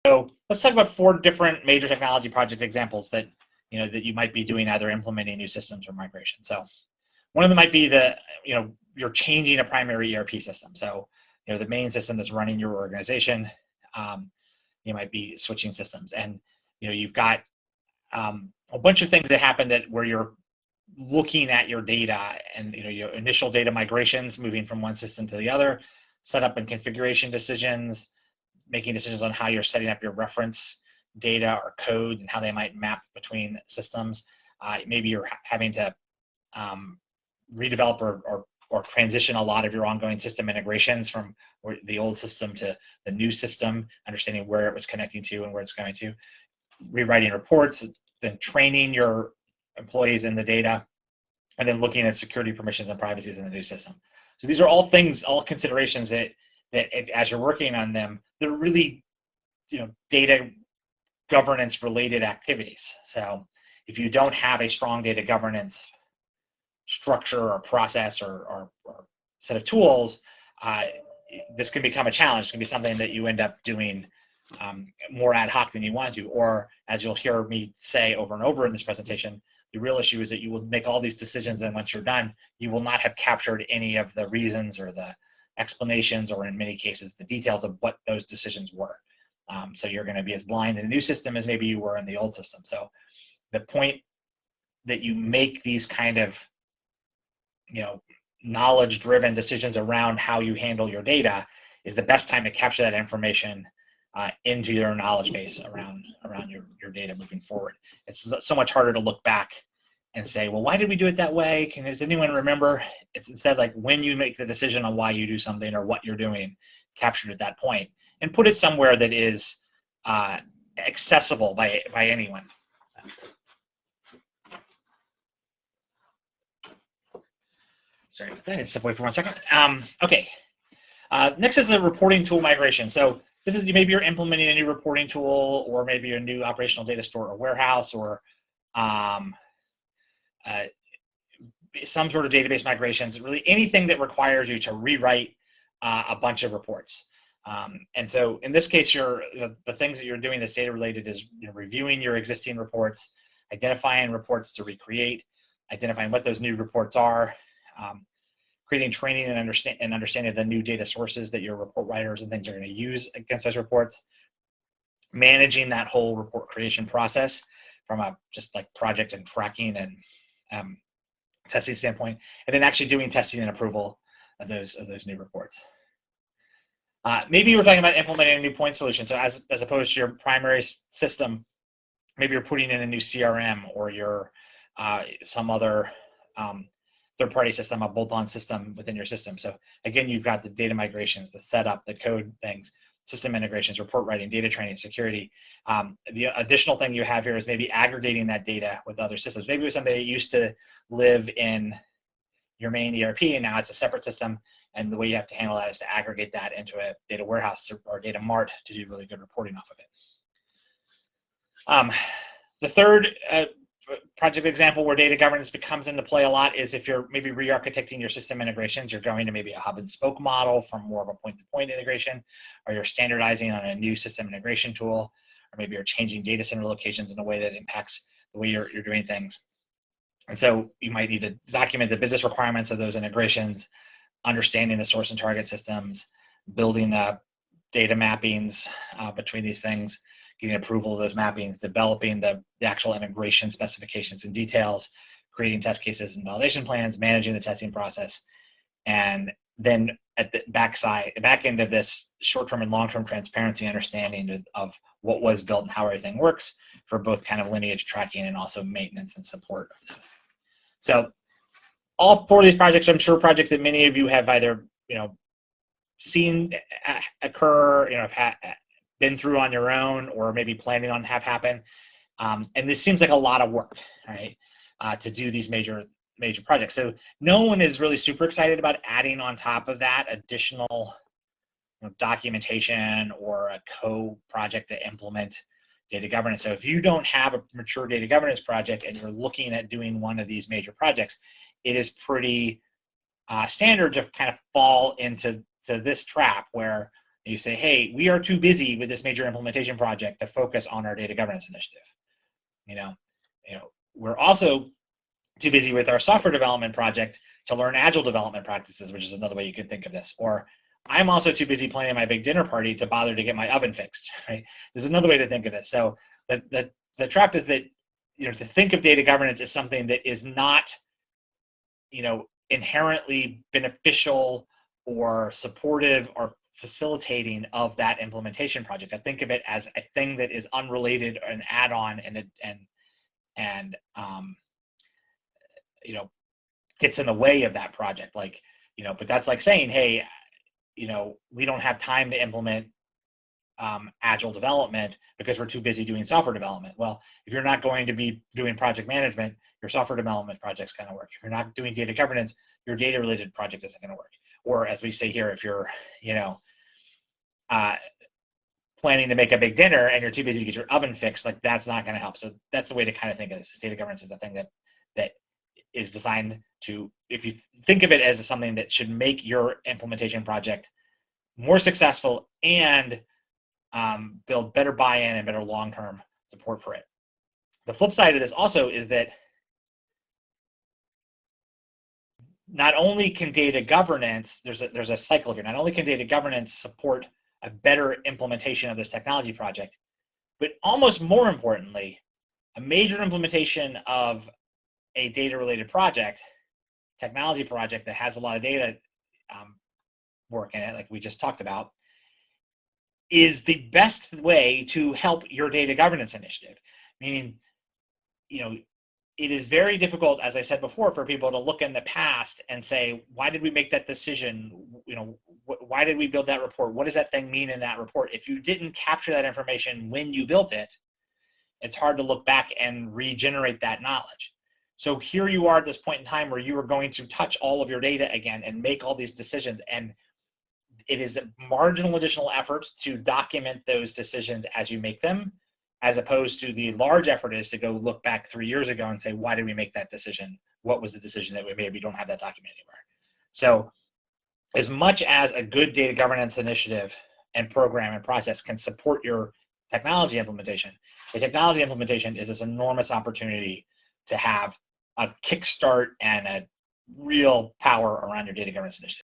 So let's talk about 4 different major technology project examples that that you might be doing, either implementing new systems or migration. So one of them might be you're changing a primary ERP system. So the main system that's running your organization. You might be switching systems, and you've got a bunch of things that happen where you're looking at your data and your initial data migrations, moving from one system to the other, setup and configuration decisions, making decisions on how you're setting up your reference data or code and how they might map between systems. Maybe you're having to redevelop or transition a lot of your ongoing system integrations from the old system to the new system, understanding where it was connecting to and where it's going to. Rewriting reports, then training your employees in the data, and then looking at security permissions and privacies in the new system. So these are all things, all considerations that as you're working on them, they're really data governance related activities. So if you don't have a strong data governance structure or process or set of tools, this can become a challenge. It can be something that you end up doing more ad hoc than you want to, or as you'll hear me say over and over in this presentation, the real issue is that you will make all these decisions, and once you're done, you will not have captured any of the reasons or the explanations, or in many cases, the details of what those decisions were. So you're going to be as blind in the new system as maybe you were in the old system. So the point that you make these kind of knowledge-driven decisions around how you handle your data is the best time to capture that information into your knowledge base around your data moving forward. It's so much harder to look back and say, well, why did we do it that way? Does anyone remember? It's instead like when you make the decision on why you do something or what you're doing, captured at that point, and put it somewhere that is accessible by anyone. Sorry about that. Step away for 1 second. Okay. Next is the reporting tool migration. So this is maybe you're implementing a new reporting tool, or maybe a new operational data store or warehouse, or some sort of database migrations. Really anything that requires you to rewrite a bunch of reports. And so in this case, the things that you're doing that's data related is reviewing your existing reports, identifying reports to recreate, identifying what those new reports are, creating training and understanding the new data sources that your report writers and things are going to use against those reports, managing that whole report creation process from a just like project and tracking and testing standpoint, and then actually doing testing and approval of those new reports. Maybe we're talking about implementing a new point solution. So as opposed to your primary system, maybe you're putting in a new CRM or your some other third-party system, a bolt-on system within your system. So again, you've got the data migrations, the setup, the code things, system integrations, report writing, data training, security. The additional thing you have here is maybe aggregating that data with other systems. Maybe it was something that used to live in your main ERP, and now it's a separate system, and the way you have to handle that is to aggregate that into a data warehouse or data mart to do really good reporting off of it. The third project example where data governance becomes into play a lot is if you're maybe re-architecting your system integrations. You're going to maybe a hub and spoke model from more of a point-to-point integration, or you're standardizing on a new system integration tool, or maybe you're changing data center locations in a way that impacts the way you're doing things. And so you might need to document the business requirements of those integrations, understanding the source and target systems, building data mappings between these things, getting approval of those mappings, developing the actual integration specifications and details, creating test cases and validation plans, managing the testing process, and then at the back end of this, short-term and long-term transparency, understanding of what was built and how everything works for both kind of lineage tracking and also maintenance and support of those. So all 4 of these projects, I'm sure projects that many of you have either seen occur, have been through on your own, or maybe planning on have happen. And this seems like a lot of work, right, to do these major projects. So no one is really super excited about adding on top of that additional documentation or a co-project to implement data governance. So if you don't have a mature data governance project and you're looking at doing one of these major projects, it is pretty standard to kind of fall into this trap where You say, hey, we are too busy with this major implementation project to focus on our data governance initiative. You know, we're also too busy with our software development project to learn agile development practices, which is another way you could think of this. Or I'm also too busy planning my big dinner party to bother to get my oven fixed, right? There's another way to think of this. So the trap is that, to think of data governance as something that is not, inherently beneficial or supportive or facilitating of that implementation project. I think of it as a thing that is unrelated, an add-on, and gets in the way of that project. Like, but that's like saying, hey, we don't have time to implement agile development because we're too busy doing software development. Well, if you're not going to be doing project management, your software development project's going to work. If you're not doing data governance, your data related project isn't going to work. Or as we say here, if you're, planning to make a big dinner and you're too busy to get your oven fixed, like that's not going to help. So that's the way to kind of think of this. Data governance is a thing that is designed to, if you think of it as something that should make your implementation project more successful and build better buy-in and better long-term support for it. The flip side of this also is that not only can data governance, there's a cycle here, not only can data governance support a better implementation of this technology project, but almost more importantly, a major implementation of a data-related project, technology project that has a lot of data work in it, like we just talked about, is the best way to help your data governance initiative. Meaning, it is very difficult, as I said before, for people to look in the past and say, why did we make that decision? Why did we build that report? What does that thing mean in that report? If you didn't capture that information when you built it, it's hard to look back and regenerate that knowledge. So here you are at this point in time where you are going to touch all of your data again and make all these decisions. And it is a marginal additional effort to document those decisions as you make them, as opposed to the large effort is to go look back 3 years ago and say, why did we make that decision? What was the decision that we made? We don't have that document anywhere. So as much as a good data governance initiative and program and process can support your technology implementation, the technology implementation is this enormous opportunity to have a kickstart and a real power around your data governance initiative.